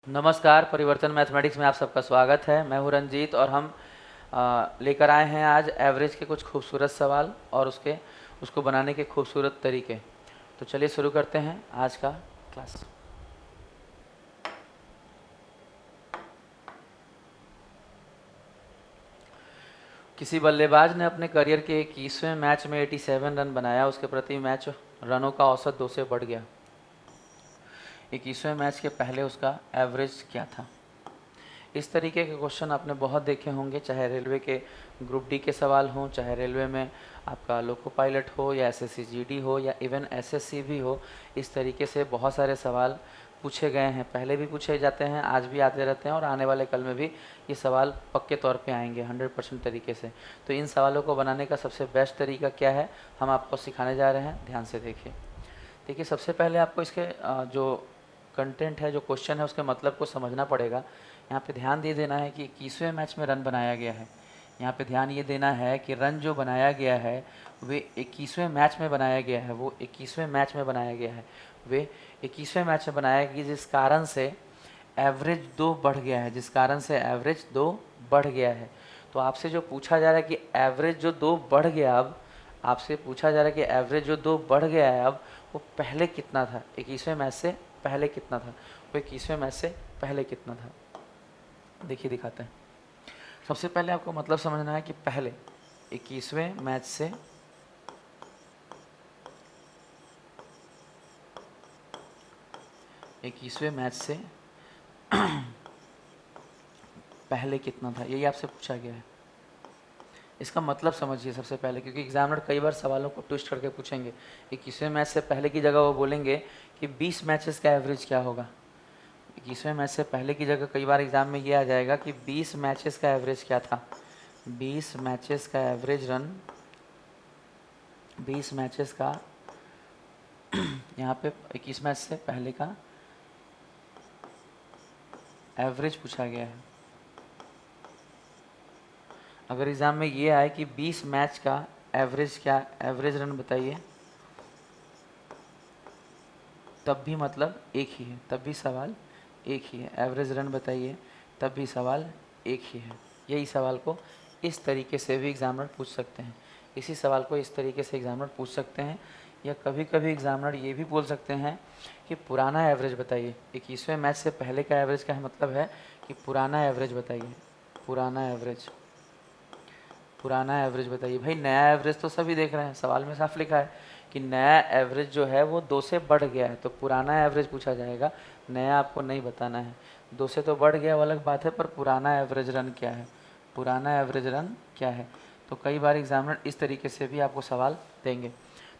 नमस्कार, परिवर्तन मैथमेटिक्स में आप सबका स्वागत है। मैं हूं रंजीत और हम लेकर आए हैं आज एवरेज के कुछ खूबसूरत सवाल और उसको बनाने के खूबसूरत तरीके। तो चलिए शुरू करते हैं आज का क्लास। किसी बल्लेबाज ने अपने करियर के 21वें मैच में 87 रन बनाया। उसके प्रति मैच रनों का औसत 2 से बढ़ गया। 21वें मैच के पहले उसका एवरेज क्या था? इस तरीके के क्वेश्चन आपने बहुत देखे होंगे, चाहे रेलवे के ग्रुप डी के सवाल हों, चाहे रेलवे में आपका लोको पायलट हो या एसएससी जीडी हो या इवन एसएससी भी हो। इस तरीके से बहुत सारे सवाल पूछे गए हैं, पहले भी पूछे जाते हैं, आज भी आते रहते हैं और आने वाले कल में भी ये सवाल पक्के तौर पे आएंगे 100% तरीके से। तो इन सवालों को बनाने का सबसे बेस्ट तरीका क्या है, हम आपको सिखाने जा रहे हैं। ध्यान से देखिए। देखिए, सबसे पहले आपको इसके जो कंटेंट है, जो क्वेश्चन है, उसके मतलब को समझना पड़ेगा। यहाँ पे ध्यान दे देना है कि 21वें मैच में रन बनाया गया है। यहाँ पे ध्यान ये देना है कि रन जो बनाया गया है वे 21वें मैच में बनाया गया है, वो 21वें मैच में बनाया गया है, वे 21वें मैच में बनाया गया, जिस कारण से एवरेज 2 बढ़ गया है, जिस कारण से एवरेज 2 बढ़ गया है। तो आपसे जो पूछा जा रहा है कि एवरेज जो 2 बढ़ गया, अब आपसे पूछा जा रहा है कि एवरेज जो 2 बढ़ गया है, अब वो पहले कितना था, 21वें मैच से पहले कितना था, वो 21वें मैच से पहले कितना था। देखिए, दिखाते हैं। सबसे पहले आपको मतलब समझना है कि पहले 21वें मैच से पहले कितना था, यही आपसे पूछा गया है। इसका मतलब समझिए सबसे पहले, क्योंकि एग्जामिनर कई बार सवालों को ट्विस्ट करके पूछेंगे। 21वें मैच से पहले की जगह वो बोलेंगे कि 20 मैचेस का एवरेज क्या होगा। 21वें मैच से पहले की जगह कई बार एग्जाम में ये आ जाएगा कि 20 मैचेस का एवरेज क्या था। 20 मैचेस का एवरेज रन, 20 मैचेस का यहाँ पे 21 मैच से पहले का एवरेज पूछा गया है। अगर एग्जाम में ये आए कि 20 मैच का एवरेज क्या, एवरेज रन बताइए, तब भी मतलब एक ही है, तब भी सवाल एक ही है। एवरेज रन बताइए, तब भी सवाल एक ही है। यही सवाल को इस तरीके से भी एग्जामिनर पूछ सकते हैं, इसी सवाल को इस तरीके से एग्जामिनर पूछ सकते हैं। या कभी कभी एग्जामिनर ये भी बोल सकते हैं कि पुराना एवरेज बताइए। 21वें मैच से पहले का एवरेज का मतलब है कि पुराना एवरेज बताइए, पुराना एवरेज, पुराना एवरेज बताइए। भाई, नया एवरेज तो सभी देख रहे हैं, सवाल में साफ लिखा है कि नया एवरेज जो है वो 2 से बढ़ गया है, तो पुराना एवरेज पूछा जाएगा, नया आपको नहीं बताना है। 2 से तो बढ़ गया वो अलग बात है, पर पुराना एवरेज रन क्या है, पुराना एवरेज रन क्या है। तो कई बार एग्जामिनर इस तरीके से भी आपको सवाल देंगे।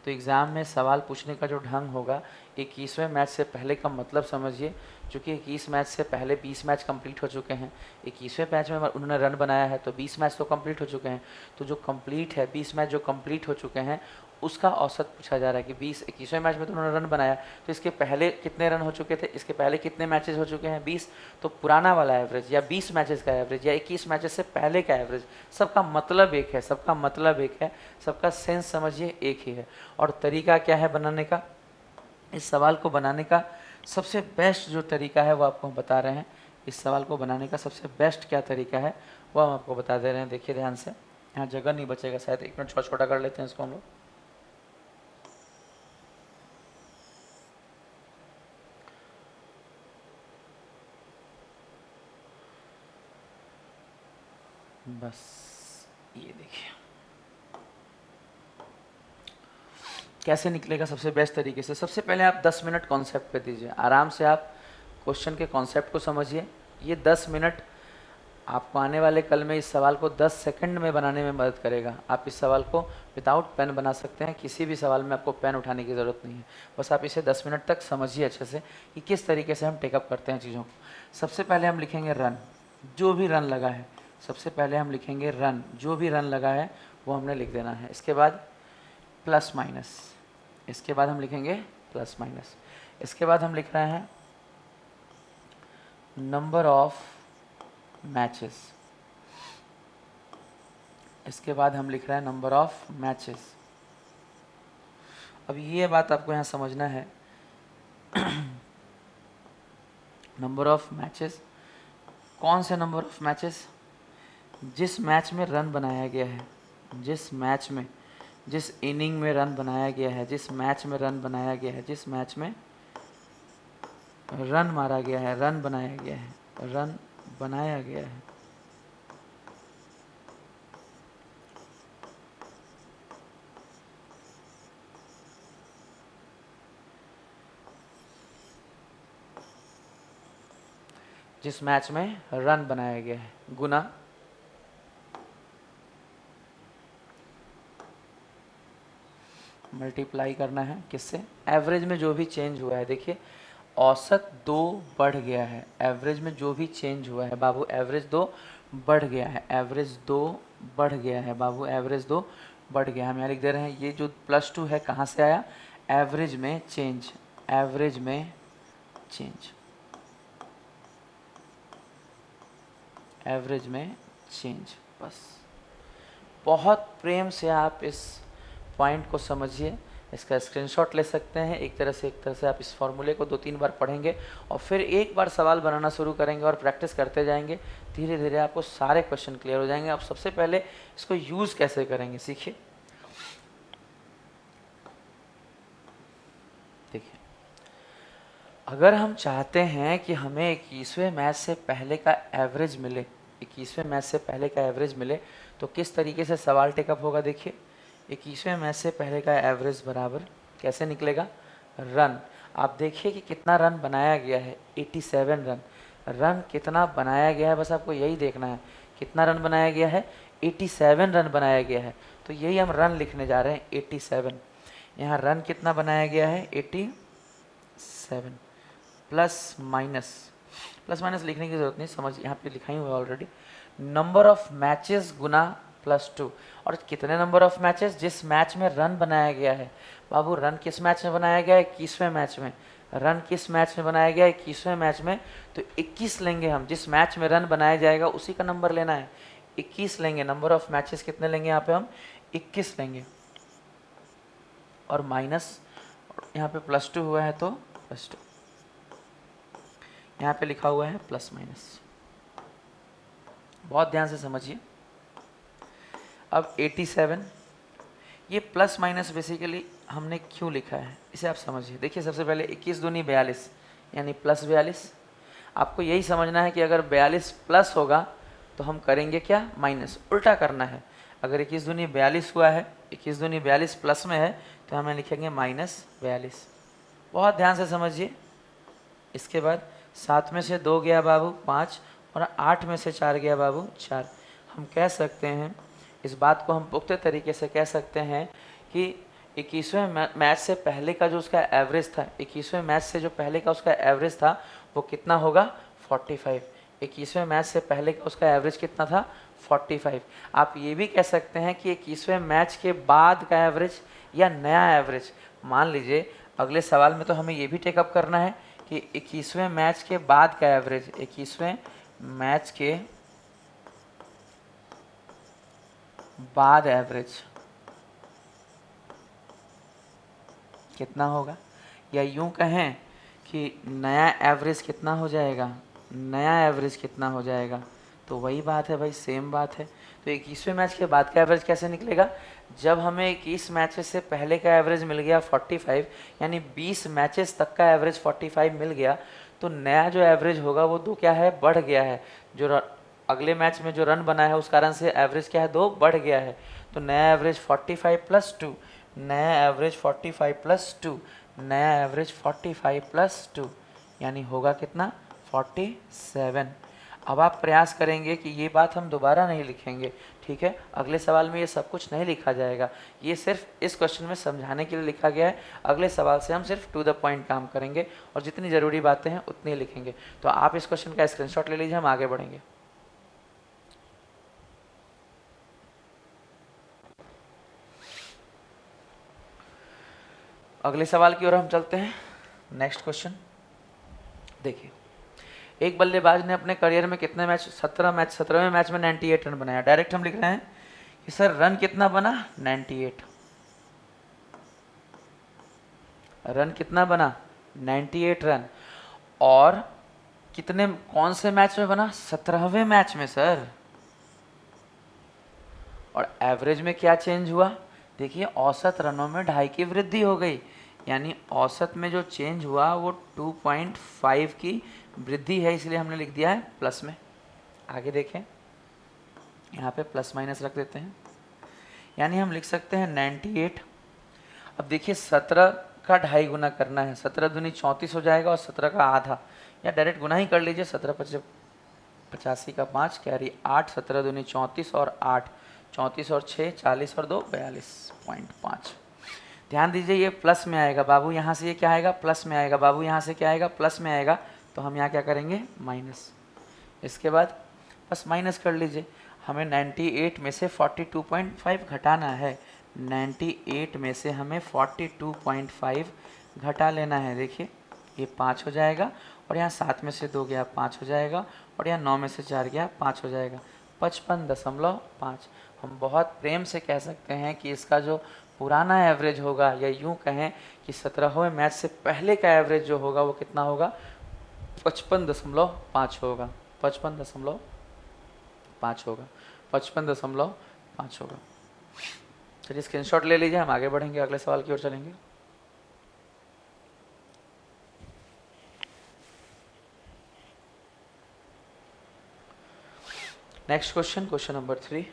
तो एग्ज़ाम में सवाल पूछने का जो ढंग होगा, 21वें मैच से पहले का मतलब समझिए। चूँकि 21 मैच से पहले 20 मैच कंप्लीट हो चुके हैं, 21वें मैच में उन्होंने रन बनाया है, तो 20 मैच तो कंप्लीट हो चुके हैं। तो जो कंप्लीट है, 20 मैच जो कंप्लीट हो चुके हैं, उसका औसत पूछा जा रहा है कि 21वें मैच में तो उन्होंने रन बनाया, तो इसके पहले कितने रन हो चुके थे, इसके पहले कितने मैचेस हो चुके हैं, 20। तो पुराना वाला एवरेज या 20 मैचेस का एवरेज या 21 मैचेस से पहले का एवरेज, सबका मतलब एक है, सबका मतलब एक है, सबका सेंस समझिए एक ही है। और तरीका क्या है बनाने का, इस सवाल को बनाने का सबसे बेस्ट जो तरीका है वो आपको हम बता रहे हैं। इस सवाल को बनाने का सबसे बेस्ट क्या तरीका है वो हम आपको बता दे रहे हैं। देखिए ध्यान से, यहाँ जगह नहीं बचेगा शायद, 1 मिनट छोटा छोटा कर लेते हैं इसको हम लोग। बस ये देखिए कैसे निकलेगा सबसे बेस्ट तरीके से। सबसे पहले आप 10 मिनट कॉन्सेप्ट पे दीजिए, आराम से आप क्वेश्चन के कॉन्सेप्ट को समझिए। ये 10 मिनट आपको आने वाले कल में इस सवाल को 10 सेकंड में बनाने में मदद करेगा। आप इस सवाल को विदाउट पेन बना सकते हैं, किसी भी सवाल में आपको पेन उठाने की ज़रूरत नहीं है। बस आप इसे 10 मिनट तक समझिए अच्छे से कि किस तरीके से हम टेकअप करते हैं चीज़ों को। सबसे पहले हम लिखेंगे रन, जो भी रन लगा है, सबसे पहले हम लिखेंगे रन, जो भी रन लगा है वो हमने लिख देना है। इसके बाद प्लस माइनस, इसके बाद हम लिखेंगे प्लस माइनस। इसके बाद हम लिख रहे हैं नंबर ऑफ मैचेस, इसके बाद हम लिख रहे हैं नंबर ऑफ मैचेस। अब ये बात आपको यहाँ समझना है नंबर ऑफ मैचेस, कौन से नंबर ऑफ मैचेस? जिस मैच में रन बनाया गया है, जिस मैच में, जिस इनिंग में रन बनाया गया है, जिस मैच में रन बनाया गया है, जिस मैच में रन मारा गया है, रन बनाया गया है, रन बनाया गया है। जिस मैच में रन बनाया गया है, गुना मल्टीप्लाई करना है किससे? एवरेज में जो भी चेंज हुआ है। देखिए औसत 2 बढ़ गया है, एवरेज में जो भी चेंज हुआ है बाबू, एवरेज 2 बढ़ गया है, एवरेज 2 बढ़ गया है बाबू, एवरेज 2 बढ़ गया है। हम यहाँ लिख दे रहे हैं, ये जो +2 है कहाँ से आया? एवरेज में चेंज, एवरेज में चेंज, एवरेज में चेंज। बस बहुत प्रेम से आप इस पॉइंट को समझिए, इसका स्क्रीनशॉट ले सकते हैं। एक तरह से आप इस फॉर्मूले को 2-3 बार पढ़ेंगे और फिर एक बार सवाल बनाना शुरू करेंगे और प्रैक्टिस करते जाएंगे। धीरे धीरे आपको सारे क्वेश्चन क्लियर हो जाएंगे। आप सबसे पहले इसको यूज़ कैसे करेंगे सीखिए। देखिए, अगर हम चाहते हैं कि हमें 21वें मैच से पहले का एवरेज मिले, 21वें मैच से पहले का एवरेज मिले, तो किस तरीके से सवाल टेकअप होगा? देखिए 21वें मैच से पहले का एवरेज बराबर कैसे निकलेगा? रन। आप देखिए कि कितना रन बनाया गया है, 87 रन। रन कितना बनाया गया है, बस आपको यही देखना है। कितना रन बनाया गया है? 87 रन बनाया गया है। तो यही हम रन लिखने जा रहे हैं, 87। यहाँ रन कितना बनाया गया है? 87। प्लस माइनस लिखने की जरूरत नहीं, समझ, यहाँ पे लिखा ही हुआ ऑलरेडी। नंबर ऑफ मैचेस गुना +2। और कितने नंबर ऑफ मैचेस? जिस मैच में रन बनाया गया है बाबू। रन किस मैच में बनाया गया है? 21वें मैच में। रन किस मैच में बनाया गया है? 21वें मैच में। तो 21 लेंगे हम, जिस मैच में रन बनाया जाएगा उसी का नंबर लेना है, 21 लेंगे। नंबर ऑफ मैचेस कितने लेंगे यहाँ पे हम? 21 लेंगे। और माइनस, यहाँ पे +2 हुआ है तो +2, यहाँ पे लिखा हुआ है प्लस माइनस। बहुत ध्यान से समझिए। अब 87, ये प्लस माइनस बेसिकली हमने क्यों लिखा है इसे आप समझिए। देखिए सबसे पहले 21 दूनी 42 यानी +42। आपको यही समझना है कि अगर 42 प्लस होगा तो हम करेंगे क्या? माइनस। उल्टा करना है। अगर 21 दूनी 42 हुआ है, 21 दूनी 42 प्लस में है, तो हमें लिखेंगे -42। बहुत ध्यान से समझिए। इसके बाद 7 में से 2 गया बाबू 5, और 8 में से 4 गया बाबू 4। हम कह सकते हैं, इस बात को हम पुख्ते तरीके से कह सकते हैं कि 21वें मैच से पहले का जो उसका एवरेज था, 21वें मैच से जो पहले का उसका एवरेज था वो कितना होगा? 45। 21वें मैच से पहले का उसका एवरेज कितना था? 45। आप ये भी कह सकते हैं कि 21वें मैच के बाद का एवरेज या नया एवरेज। मान लीजिए अगले सवाल में तो हमें ये भी टेकअप करना है कि 21वें मैच के बाद का एवरेज, 21वें मैच के बाद एवरेज कितना होगा, या यूं कहें कि नया एवरेज कितना हो जाएगा, नया एवरेज कितना हो जाएगा। तो वही बात है भाई, सेम बात है। तो 21वें मैच के बाद का एवरेज कैसे निकलेगा? जब हमें 21 मैचेस से पहले का एवरेज मिल गया 45, यानी 20 मैचेस तक का एवरेज 45 मिल गया, तो नया जो एवरेज होगा वो 2 क्या है? बढ़ गया है। जो अगले मैच में जो रन बना है उस कारण से एवरेज क्या है? 2 बढ़ गया है। तो नया एवरेज 45 + 2, नया एवरेज 45 + 2, नया एवरेज 45 + 2, यानी होगा कितना? 47। अब आप प्रयास करेंगे कि ये बात हम दोबारा नहीं लिखेंगे, ठीक है? अगले सवाल में ये सब कुछ नहीं लिखा जाएगा, ये सिर्फ इस क्वेश्चन में समझाने के लिए लिखा गया है। अगले सवाल से हम सिर्फ टू द पॉइंट काम करेंगे और जितनी ज़रूरी बातें हैं उतनी लिखेंगे। तो आप इस क्वेश्चन का स्क्रीनशॉट ले लीजिए, हम आगे बढ़ेंगे। अगले सवाल की ओर हम चलते हैं। नेक्स्ट क्वेश्चन देखिए, एक बल्लेबाज ने अपने करियर में कितने मैच? 17वें मैच में 98 रन बनाया। डायरेक्ट हम लिख रहे हैं कि सर रन कितना बना? 98। रन कितना बना? 98 रन। और कितने, कौन से मैच में बना? 17वें मैच में सर। और एवरेज में क्या चेंज हुआ? देखिए औसत रनों में 2.5 की वृद्धि हो गई, यानी औसत में जो चेंज हुआ वो 2.5 की वृद्धि है, इसलिए हमने लिख दिया है प्लस में। आगे देखें, यहाँ पे प्लस माइनस रख देते हैं, यानी हम लिख सकते हैं 98। अब देखिए 17 का 2.5 गुना करना है, 17 दूनी 34 हो जाएगा और 17 का आधा, या डायरेक्ट गुना ही कर लीजिए। 17 पचे 85 का 5 कैरी 8, 17 दूनी 34 और 8, 34 और 6 40 और 2 42.5। ध्यान दीजिए ये प्लस में आएगा बाबू, यहाँ से ये क्या आएगा? प्लस में आएगा बाबू, यहाँ से क्या आएगा? प्लस में आएगा। तो हम यहाँ क्या करेंगे? माइनस। इसके बाद बस माइनस कर लीजिए। हमें 98 में से 42.5 घटाना है, 98 में से हमें 42.5 घटा लेना है। देखिए ये 5 हो जाएगा, और यहाँ 7 में से 2 गया 5 हो जाएगा, और यहाँ 9 में से 4 गया 5 हो जाएगा, 55.5। हम बहुत प्रेम से कह सकते हैं कि इसका जो पुराना एवरेज होगा, या यूँ कहें कि 17वें मैच से पहले का एवरेज जो होगा वो कितना होगा? 55.5 होगा, 55.5 होगा, 55.5 होगा। चलिए स्क्रीनशॉट ले लीजिए, हम आगे बढ़ेंगे, अगले सवाल की ओर चलेंगे। Next question, question number 3।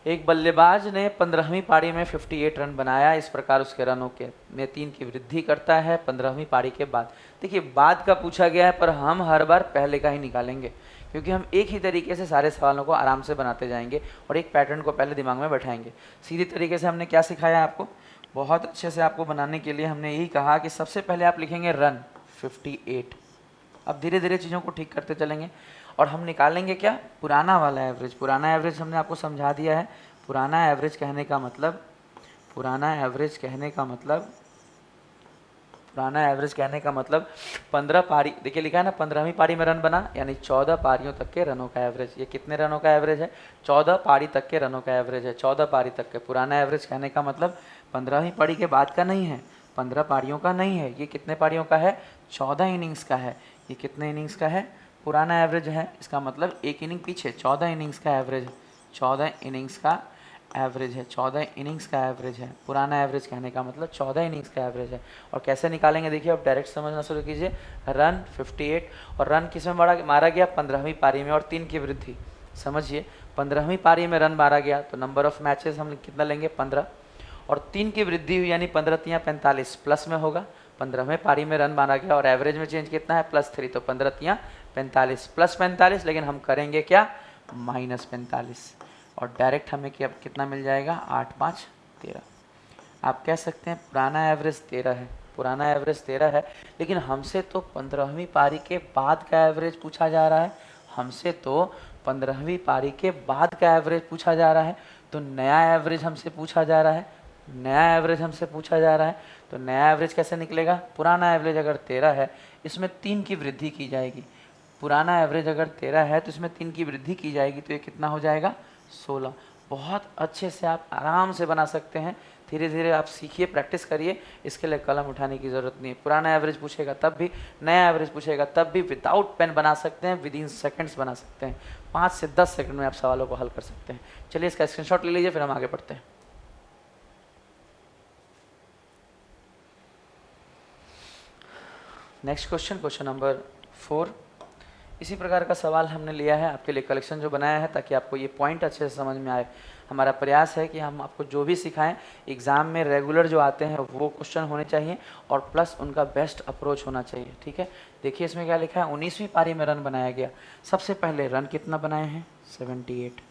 एक बल्लेबाज ने 15वीं पारी में 58 रन बनाया, इस प्रकार उसके रनों के में 3 की वृद्धि करता है 15वीं पारी के बाद। देखिए बाद का पूछा गया है, पर हम हर बार पहले का ही निकालेंगे, क्योंकि हम एक ही तरीके से सारे सवालों को आराम से बनाते जाएंगे और एक पैटर्न को पहले दिमाग में बैठाएंगे। सीधी तरीके से हमने क्या सिखाया आपको? बहुत अच्छे से आपको बनाने के लिए हमने यही कहा कि सबसे पहले आप लिखेंगे रन 58। अब धीरे धीरे चीज़ों को ठीक करते चलेंगे, और हम निकालेंगे क्या? पुराना वाला एवरेज। पुराना एवरेज हमने आपको समझा दिया है। पुराना एवरेज कहने का मतलब, पुराना एवरेज कहने का मतलब, पुराना एवरेज कहने का मतलब 15 पारी, देखिए लिखा है ना 15वीं पारी में रन बना, यानी 14 पारियों तक के रनों का एवरेज। ये कितने रनों का एवरेज है? 14 पारी तक के रनों का एवरेज है, 14 पारी तक के। पुराना एवरेज कहने का मतलब 15वीं पारी के बाद का नहीं है, 15 पारियों का नहीं है, ये कितने पारियों का है? 14 इनिंग्स का है। ये कितने इनिंग्स का है? पुराना एवरेज है। इसका मतलब एक इनिंग पीछे, 14 इनिंग्स का एवरेज है, 14 इनिंग्स का एवरेज है, 14 इनिंग्स का एवरेज है। पुराना एवरेज कहने का मतलब 14 इनिंग्स का एवरेज है। और कैसे निकालेंगे? देखिए अब डायरेक्ट समझना शुरू कीजिए। रन 58, और रन किस में मारा गया? 15वीं पारी में, और 3 की वृद्धि। समझिए 15वीं पारी में रन मारा गया तो नंबर ऑफ मैचेस हम कितना लेंगे? 15, और 3 की वृद्धि हुई, यानी 15 तियाँ 45 प्लस में होगा। 15वें पारी में रन मारा गया और एवरेज में चेंज कितना है? +3, तो 15 तियाँ 45 प्लस 45, लेकिन हम करेंगे क्या? -45, और डायरेक्ट हमें क्या कितना मिल जाएगा? 8 5 13। आप कह सकते हैं पुराना एवरेज 13 है, पुराना एवरेज 13 है, लेकिन हमसे तो 15वीं पारी के बाद का एवरेज पूछा जा रहा है, हमसे तो 15वीं पारी के बाद का एवरेज पूछा जा रहा है, तो नया एवरेज हमसे पूछा जा रहा है, नया एवरेज हमसे पूछा जा रहा है। तो नया एवरेज कैसे निकलेगा? पुराना एवरेज अगर 13 है, इसमें 3 की वृद्धि की जाएगी। पुराना एवरेज अगर 13 है तो इसमें 3 की वृद्धि की जाएगी, तो ये कितना हो जाएगा? 16। बहुत अच्छे से आप आराम से बना सकते हैं। धीरे धीरे आप सीखिए, प्रैक्टिस करिए, इसके लिए कलम उठाने की ज़रूरत नहीं है। पुराना एवरेज पूछेगा तब भी, नया एवरेज पूछेगा तब भी विदाउट पेन बना सकते हैं, विद इन सेकेंड्स बना सकते हैं। 5 से 10 सेकंड में आप सवालों को हल कर सकते हैं। चलिए इसका स्क्रीनशॉट ले लीजिए, फिर हम आगे बढ़ते हैं। Next question, question number 4। इसी प्रकार का सवाल हमने लिया है, आपके लिए कलेक्शन जो बनाया है, ताकि आपको ये पॉइंट अच्छे से समझ में आए। हमारा प्रयास है कि हम आपको जो भी सिखाएं एग्ज़ाम में रेगुलर जो आते हैं वो क्वेश्चन होने चाहिए, और प्लस उनका बेस्ट अप्रोच होना चाहिए। ठीक है, देखिए इसमें क्या लिखा है? 19वीं पारी में रन बनाया गया। सबसे पहले रन कितना बनाए हैं? 78।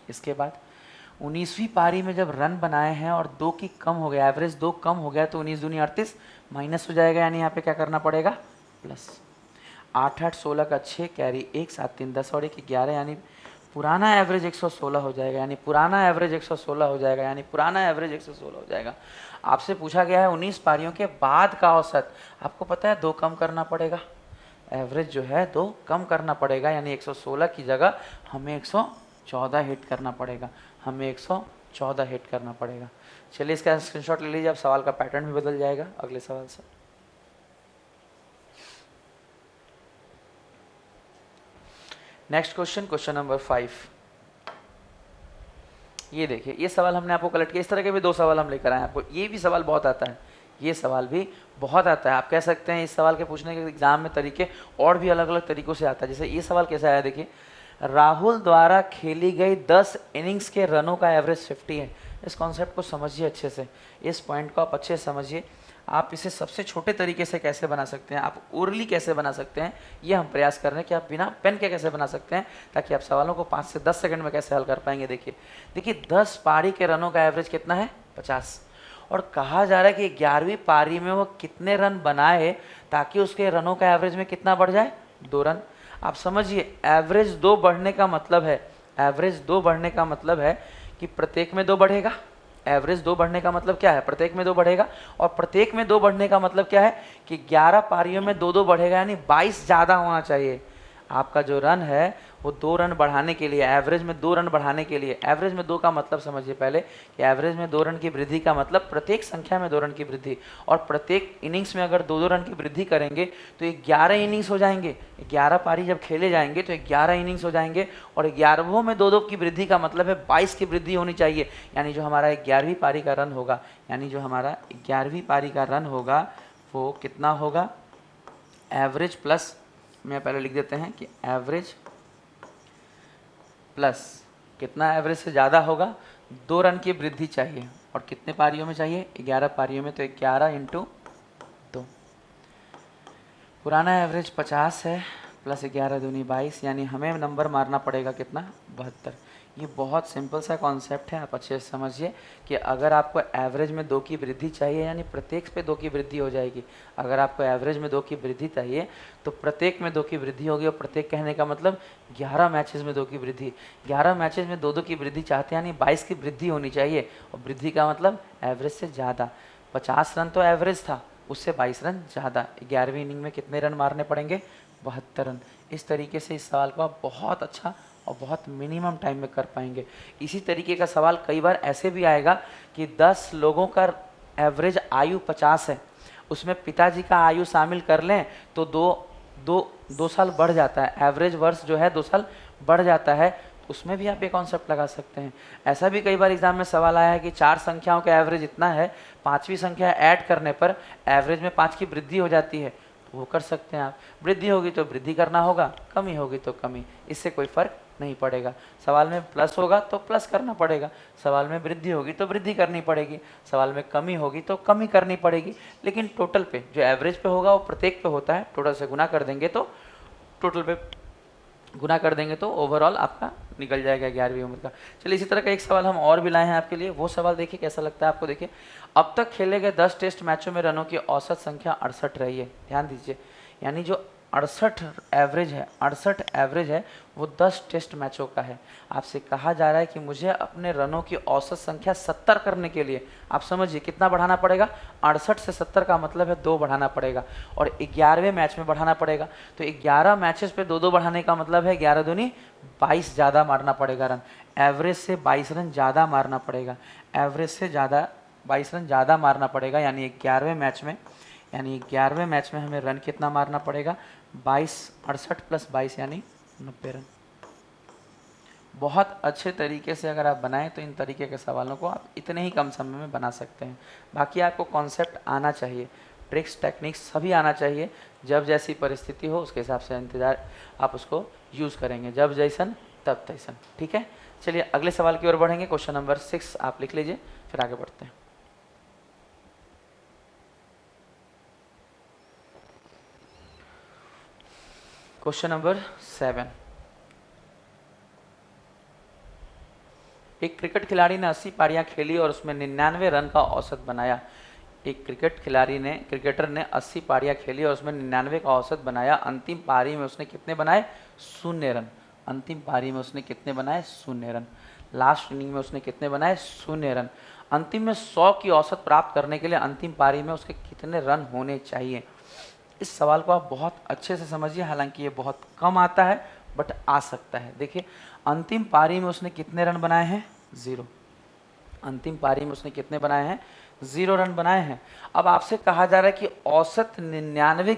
इसके बाद 19वीं पारी में जब रन बनाए हैं और 2 की कम हो गया, एवरेज 2 कम हो गया, तो 19 दूनी 38 माइनस हो जाएगा, यानी यहाँ पे क्या करना पड़ेगा? प्लस। 8 8 16 का 6 कैरी 1 7 3 10 और 1 11, यानी पुराना एवरेज 116 हो जाएगा, यानी पुराना एवरेज 116 हो जाएगा, यानी पुराना एवरेज 116 हो जाएगा। आपसे पूछा गया है 19 पारियों के बाद का औसत। आपको पता है 2 कम करना पड़ेगा, एवरेज जो है 2 कम करना पड़ेगा, यानी 116 की जगह हमें 114 हिट करना पड़ेगा, हमें 114 हिट करना पड़ेगा। चलिए इसका स्क्रीनशॉट ले लीजिए, अब सवाल का पैटर्न भी बदल जाएगा अगले सवाल से। Next question, question number 5। ये देखिए, ये सवाल हमने आपको कलेक्ट किया, इस तरह के भी 2 सवाल हम लेकर आए आपको। ये भी सवाल बहुत आता है, ये सवाल भी बहुत आता है। आप कह सकते हैं इस सवाल के पूछने के एग्जाम में तरीके और भी अलग अलग तरीकों से आता है। जैसे ये सवाल कैसा आया, देखिए, राहुल द्वारा खेली गई 10 इनिंग्स के रनों का एवरेज 50 है। इस कॉन्सेप्ट को समझिए अच्छे से, इस पॉइंट को आप अच्छे से समझिए। आप इसे सबसे छोटे तरीके से कैसे बना सकते हैं, आप ओरली कैसे बना सकते हैं, ये हम प्रयास कर रहे हैं कि आप बिना पेन के कैसे बना सकते हैं, ताकि आप सवालों को 5 से 10 सेकंड में कैसे हल कर पाएंगे। देखिए 10 पारी के रनों का एवरेज कितना है, 50। और कहा जा रहा है कि 11वीं पारी में वो कितने रन बनाए ताकि उसके रनों का एवरेज में कितना बढ़ जाए, 2 रन। आप समझिए, एवरेज 2 बढ़ने का मतलब है, एवरेज 2 बढ़ने का मतलब है कि प्रत्येक में 2 बढ़ेगा। एवरेज 2 बढ़ने का मतलब क्या है, प्रत्येक में 2 बढ़ेगा। और प्रत्येक में 2 बढ़ने का मतलब क्या है कि 11 पारियों में 2-2 बढ़ेगा, यानी 22 ज़्यादा होना चाहिए। आपका जो रन है वो 2 रन बढ़ाने के लिए, एवरेज में 2 रन बढ़ाने के लिए, एवरेज में 2 का मतलब समझिए पहले कि एवरेज में 2 रन की वृद्धि का मतलब प्रत्येक संख्या में 2 रन की वृद्धि। और प्रत्येक इनिंग्स में अगर 2-2 रन की वृद्धि करेंगे तो ये 11 इनिंग्स हो जाएंगे। 11 पारी जब खेले जाएंगे तो 11 इनिंग्स हो जाएंगे। और 11वें में 2-2 की वृद्धि का मतलब है 22 की वृद्धि होनी चाहिए। यानी जो हमारा 11वीं पारी का रन होगा, यानी जो हमारा 11वीं पारी का रन होगा वो कितना होगा, एवरेज प्लस, मैं पहले लिख देते हैं कि एवरेज प्लस कितना, एवरेज से ज़्यादा होगा, 2 रन की वृद्धि चाहिए। और कितने पारियों में चाहिए, 11 पारियों में, तो 11 इंटू 2। पुराना एवरेज 50 है, प्लस 11 दूनी 22, यानी हमें नंबर मारना पड़ेगा कितना, 72। ये बहुत सिंपल सा कॉन्सेप्ट है, आप अच्छे से समझिए कि अगर आपको एवरेज में 2 की वृद्धि चाहिए, यानी प्रत्येक पे 2 की वृद्धि हो जाएगी। अगर आपको एवरेज में 2 की वृद्धि चाहिए तो प्रत्येक में 2 की वृद्धि होगी। और प्रत्येक कहने का मतलब 11 मैचेस में 2 की वृद्धि, 11 मैचेस में 2-2 की वृद्धि चाहते हैं, यानी 22 की वृद्धि होनी चाहिए। और वृद्धि का मतलब एवरेज से ज़्यादा। 50 रन तो एवरेज था, उससे 22 रन ज़्यादा। 11वीं इनिंग में कितने रन मारने पड़ेंगे, 72 रन। इस तरीके से इस सवाल को आप बहुत अच्छा और बहुत मिनिमम टाइम में कर पाएंगे। इसी तरीके का सवाल कई बार ऐसे भी आएगा कि 10 लोगों का एवरेज आयु 50 है, उसमें पिताजी का आयु शामिल कर लें तो 2 साल बढ़ जाता है, एवरेज वर्ष जो है 2 साल बढ़ जाता है। उसमें भी आप ये कॉन्सेप्ट लगा सकते हैं। ऐसा भी कई बार एग्जाम में सवाल आया है कि 4 संख्याओं का एवरेज इतना है, 5वीं संख्या ऐड करने पर एवरेज में 5 की वृद्धि हो जाती है, तो वो कर सकते हैं आप। वृद्धि होगी तो वृद्धि करना होगा, कमी होगी तो कमी, इससे कोई फर्क नहीं पड़ेगा। सवाल में प्लस होगा तो प्लस करना पड़ेगा, सवाल में वृद्धि होगी तो वृद्धि करनी पड़ेगी, सवाल में कमी होगी तो कमी करनी पड़ेगी। लेकिन टोटल पे जो एवरेज पे होगा वो प्रत्येक पे होता है, टोटल से गुना कर देंगे तो, टोटल पे गुना कर देंगे तो ओवरऑल आपका निकल जाएगा 11वीं उम्र का। चलिए इसी तरह का एक सवाल हम और भी लाए हैं आपके लिए, वो सवाल देखिए कैसा लगता है आपको। देखिए, अब तक खेले गए 10 टेस्ट मैचों में रनों की औसत संख्या 68 रही है। ध्यान दीजिए, यानी जो 68 एवरेज है वो 10 टेस्ट मैचों का है। आपसे कहा जा रहा है कि मुझे अपने रनों की औसत संख्या 70 करने के लिए, आप समझिए कितना बढ़ाना पड़ेगा, 68 से 70 का मतलब है 2 बढ़ाना पड़ेगा। और 11वें मैच में बढ़ाना पड़ेगा, तो 11 मैचेस पे 2-2 बढ़ाने का मतलब है 11 दूनी 22 ज़्यादा मारना पड़ेगा रन। एवरेज से 22 रन ज़्यादा मारना पड़ेगा, एवरेज से 22 रन ज़्यादा मारना पड़ेगा। यानी 11वें मैच में हमें रन कितना मारना पड़ेगा, 68 प्लस 22 यानी 90 रन। बहुत अच्छे तरीके से अगर आप बनाएं तो इन तरीके के सवालों को आप इतने ही कम समय में बना सकते हैं। बाकी आपको कॉन्सेप्ट आना चाहिए, ट्रिक्स टेक्निक्स सभी आना चाहिए। जब जैसी परिस्थिति हो उसके हिसाब से इंतजार आप उसको यूज़ करेंगे, जब जैसन तब तैसन। ठीक है, चलिए अगले सवाल की ओर बढ़ेंगे। क्वेश्चन नंबर 6 आप लिख लीजिए, फिर आगे बढ़ते हैं। क्वेश्चन नंबर 7, एक क्रिकेट खिलाड़ी ने 80 पारियां खेली और उसमें 99 रन का औसत बनाया। एक क्रिकेटर ने 80 पारियां खेली और उसमें 99 का औसत बनाया। अंतिम पारी में उसने कितने बनाए, 0 रन। अंतिम पारी में उसने कितने बनाए, 0 रन। लास्ट इनिंग में उसने कितने बनाए, 0 रन। अंतिम में 100 की औसत प्राप्त करने के लिए अंतिम पारी में उसके कितने रन होने चाहिए। इस सवाल को आप बहुत अच्छे से समझिए, हालांकि ये बहुत कम आता है बट आ सकता है। देखिए, अंतिम पारी में उसने कितने रन बनाए हैं, 0। अंतिम पारी में उसने कितने बनाए हैं, 0 रन बनाए हैं। अब आपसे कहा जा रहा है कि औसत 99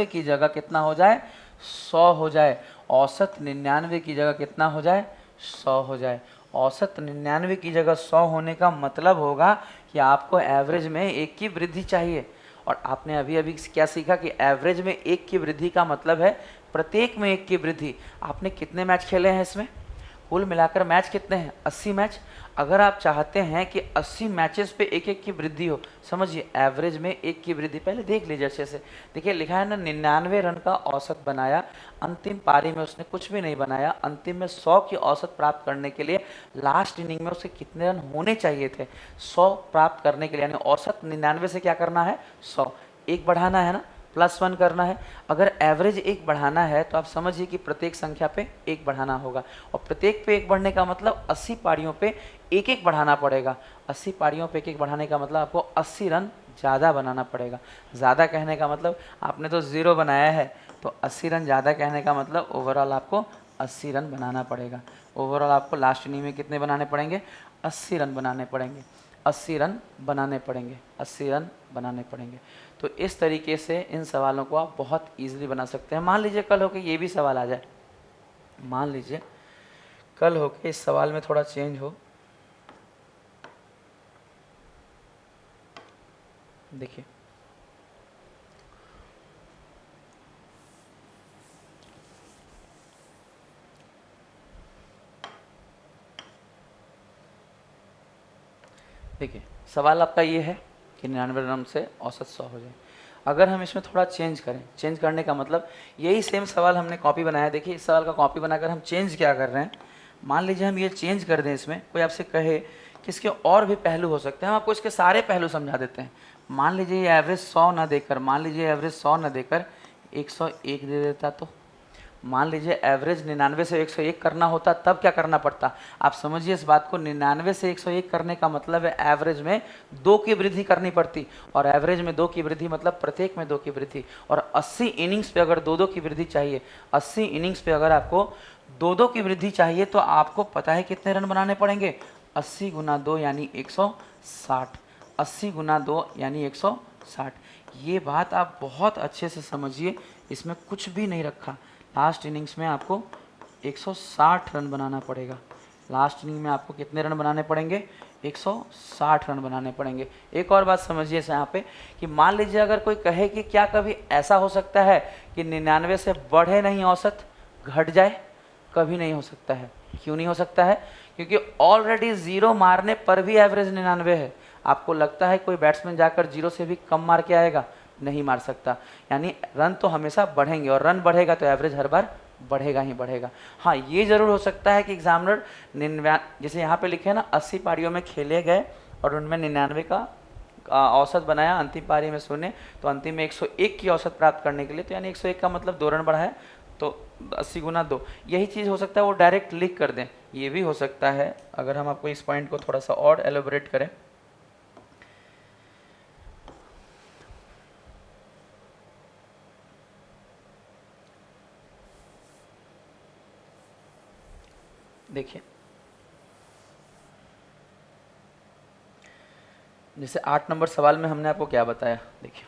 की जगह कितना हो जाए, 100 हो जाए, औसत 99 की जगह कितना हो जाए, 100 हो जाए। औसत 99 की जगह 100 होने का मतलब होगा कि आपको एवरेज में 1 की वृद्धि चाहिए। और आपने अभी अभी क्या सीखा कि एवरेज में 1 की वृद्धि का मतलब है प्रत्येक में 1 की वृद्धि। आपने कितने मैच खेले हैं इसमें, कुल मिलाकर मैच कितने हैं, 80 मैच। अगर आप चाहते हैं कि 80 मैचेस पे 1-1 की वृद्धि हो, समझिए एवरेज में 1 की वृद्धि, पहले देख लीजिए अच्छे से। देखिए लिखा है ना, 99 रन का औसत बनाया, अंतिम पारी में उसने कुछ भी नहीं बनाया। अंतिम में 100 की औसत प्राप्त करने के लिए लास्ट इनिंग में उसे कितने रन होने चाहिए थे, 100 प्राप्त करने के लिए, यानी औसत 99 से क्या करना है, 100, एक बढ़ाना है ना, +1 करना है। अगर एवरेज 1 बढ़ाना है तो आप समझिए कि प्रत्येक संख्या पे 1 बढ़ाना होगा, और प्रत्येक पे 1 बढ़ने का मतलब 80 पारियों पे 1-1 बढ़ाना पड़ेगा। 80 पारियों पे 1-1 बढ़ाने का मतलब आपको 80 रन ज़्यादा बनाना पड़ेगा। ज़्यादा कहने का मतलब आपने तो 0 बनाया है, तो 80 रन ज़्यादा कहने का मतलब ओवरऑल आपको 80 रन बनाना पड़ेगा। ओवरऑल आपको लास्ट इनिंग में कितने बनाने पड़ेंगे, 80 रन बनाने पड़ेंगे, 80 रन बनाने पड़ेंगे, 80 रन बनाने पड़ेंगे। तो इस तरीके से इन सवालों को आप बहुत ईजिली बना सकते हैं। मान लीजिए कल होके ये भी सवाल आ जाए, मान लीजिए कल होके इस सवाल में थोड़ा चेंज हो। देखिए देखिए सवाल आपका ये है कि 99 रन से औसत 100 हो जाए। अगर हम इसमें थोड़ा चेंज करें, चेंज करने का मतलब यही सेम सवाल हमने कॉपी बनाया, देखिए इस सवाल का कॉपी बनाकर हम चेंज क्या कर रहे हैं, मान लीजिए हम ये चेंज कर दें, इसमें कोई आपसे कहे कि इसके और भी पहलू हो सकते हैं, हम आपको इसके सारे पहलू समझा देते हैं। मान लीजिए ये एवरेज 100 ना देकर, मान लीजिए एवरेज 100 ना देकर 101 दे देता, तो मान लीजिए एवरेज 99 से 101 करना होता, तब क्या करना पड़ता, आप समझिए इस बात को। 99 से 101 करने का मतलब है एवरेज में 2 की वृद्धि करनी पड़ती, और एवरेज में 2 की वृद्धि मतलब प्रत्येक में 2 की वृद्धि। और 80 इनिंग्स पे अगर 2-2 की वृद्धि चाहिए, 80 इनिंग्स पे अगर आपको 2-2 की वृद्धि चाहिए, तो आपको पता है कितने रन बनाने पड़ेंगे, 80 गुना 2 यानी 160, 80 गुना 2 यानी 160। ये बात आप बहुत अच्छे से समझिए, इसमें कुछ भी नहीं रखा। लास्ट इनिंग्स में आपको 160 रन बनाना पड़ेगा। लास्ट इनिंग में आपको कितने रन बनाने पड़ेंगे, 160 रन बनाने पड़ेंगे। एक और बात समझिए इस यहाँ पे कि मान लीजिए अगर कोई कहे कि क्या कभी ऐसा हो सकता है कि 99 से बढ़े नहीं औसत, घट जाए, कभी नहीं हो सकता है। क्यों नहीं हो सकता है, क्योंकि ऑलरेडी 0 मारने पर भी एवरेज 99 है। आपको लगता है कोई बैट्समैन जाकर 0 से भी कम मार के आएगा, नहीं मार सकता। यानी रन तो हमेशा बढ़ेंगे, और रन बढ़ेगा तो एवरेज हर बार बढ़ेगा ही बढ़ेगा। हाँ ये जरूर हो सकता है कि एग्जामिनर 99, जैसे यहाँ पे लिखे ना 80 पारियों में खेले गए और उनमें 99 का औसत बनाया, अंतिम पारी में 0, तो अंतिम में 101 की औसत प्राप्त करने के लिए, तो यानी 101 का मतलब 2 रन बढ़ाए, तो 80 गुना 2, यही चीज़ हो सकता है वो डायरेक्ट लिख कर दें। ये भी हो सकता है। अगर हम आपको इस पॉइंट को थोड़ा सा और एलोबरेट करें, देखिए जैसे 8 नंबर सवाल में हमने आपको क्या बताया, देखिए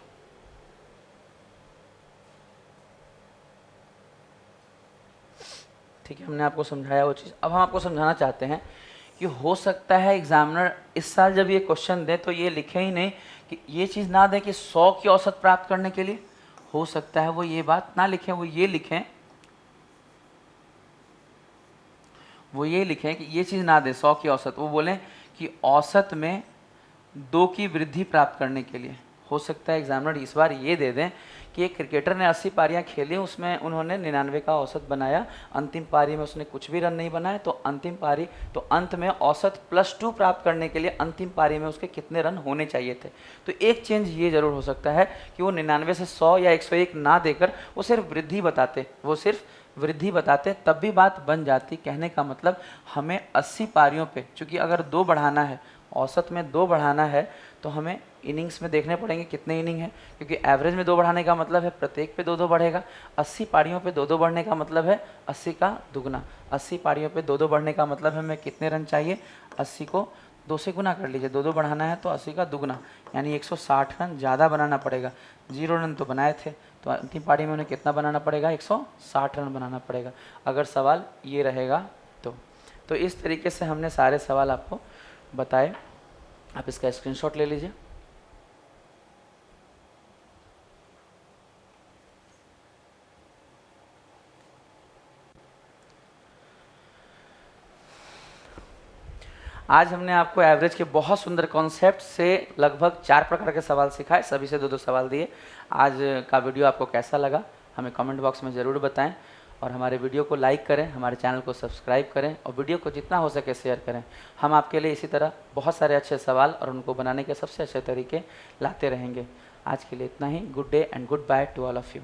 ठीक है, हमने आपको समझाया वो चीज़। अब हम आपको समझाना चाहते हैं कि हो सकता है एग्जामिनर इस साल जब ये क्वेश्चन दे तो ये लिखे ही नहीं कि ये चीज़ ना दें कि 100 की औसत प्राप्त करने के लिए, हो सकता है वो ये बात ना लिखें, वो ये लिखें कि ये चीज़ ना दें 100 की औसत, वो बोलें कि औसत में 2 की वृद्धि प्राप्त करने के लिए। हो सकता है एग्जामिनर इस बार ये दे दें कि एक क्रिकेटर ने 80 पारियां खेली, उसमें उन्होंने 99 का औसत बनाया, अंतिम पारी में उसने कुछ भी रन नहीं बनाए, तो अंतिम पारी, तो अंत में औसत +2 प्राप्त करने के लिए अंतिम पारी में उसके कितने रन होने चाहिए थे। तो एक चेंज ये जरूर हो सकता है कि वो 99 से 100 या 101 ना देकर वो सिर्फ वृद्धि बताते, तब भी बात बन जाती। कहने का मतलब हमें 80 पारियों पे, चूँकि अगर 2 बढ़ाना है, औसत में 2 बढ़ाना है, तो हमें इनिंग्स में देखने पड़ेंगे कितने इनिंग है, क्योंकि एवरेज में 2 बढ़ाने का मतलब है प्रत्येक पे 2-2 बढ़ेगा। 80 पारियों पे 2-2 बढ़ने का मतलब है 80 का दुगना। 80 पारियों पे 2-2 बढ़ने का मतलब हमें कितने रन चाहिए, 80 को 2 से गुना कर लीजिए, 2-2 बढ़ाना है तो 80 का दुगना, यानी 160 रन ज़्यादा बनाना पड़ेगा। 0 रन तो बनाए थे, तो अंतिम पारी में उन्हें कितना बनाना पड़ेगा, 160 रन बनाना पड़ेगा अगर सवाल ये रहेगा तो इस तरीके से हमने सारे सवाल आपको बताए। आप इसका स्क्रीनशॉट ले लीजिए। आज हमने आपको एवरेज के बहुत सुंदर कॉन्सेप्ट से लगभग 4 प्रकार के सवाल सिखाए, सभी से 2-2 सवाल दिए। आज का वीडियो आपको कैसा लगा हमें कमेंट बॉक्स में ज़रूर बताएं और हमारे वीडियो को लाइक करें, हमारे चैनल को सब्सक्राइब करें और वीडियो को जितना हो सके शेयर करें। हम आपके लिए इसी तरह बहुत सारे अच्छे सवाल और उनको बनाने के सबसे अच्छे तरीके लाते रहेंगे। आज के लिए इतना ही। Good day and goodbye to all of you.